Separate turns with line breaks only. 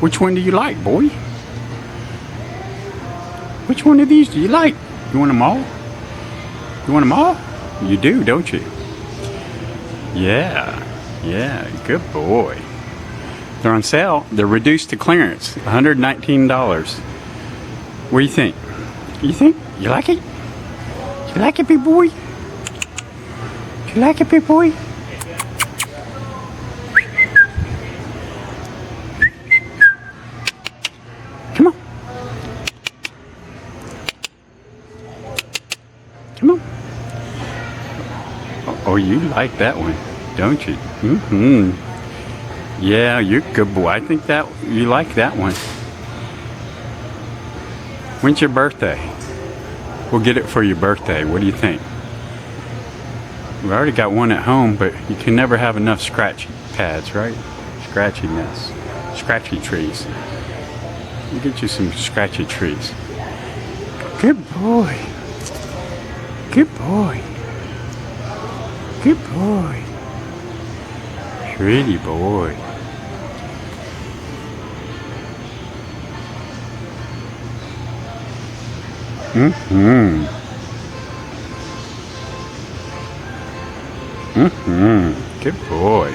Which one do you like, boy? Which one of these do you like? You want them all? You want them all? You do, don't you? Yeah, good boy. They're on sale. They're reduced to clearance. $119. What do you think? You think? You like it? You like it, big boy? You like it, big boy? Come on. Come on. Oh, you like that one, don't you? Mm-hmm. Yeah, you're a good boy. I think that you like that one. When's your birthday? We'll get it for your birthday. What do you think? We already got one at home, but you can never have enough scratch pads, right? Scratchiness. Scratchy trees. We'll get you some scratchy trees. Good boy. Good boy. Good boy. Pretty boy. Mm-hmm. Mm-hmm. Good boy.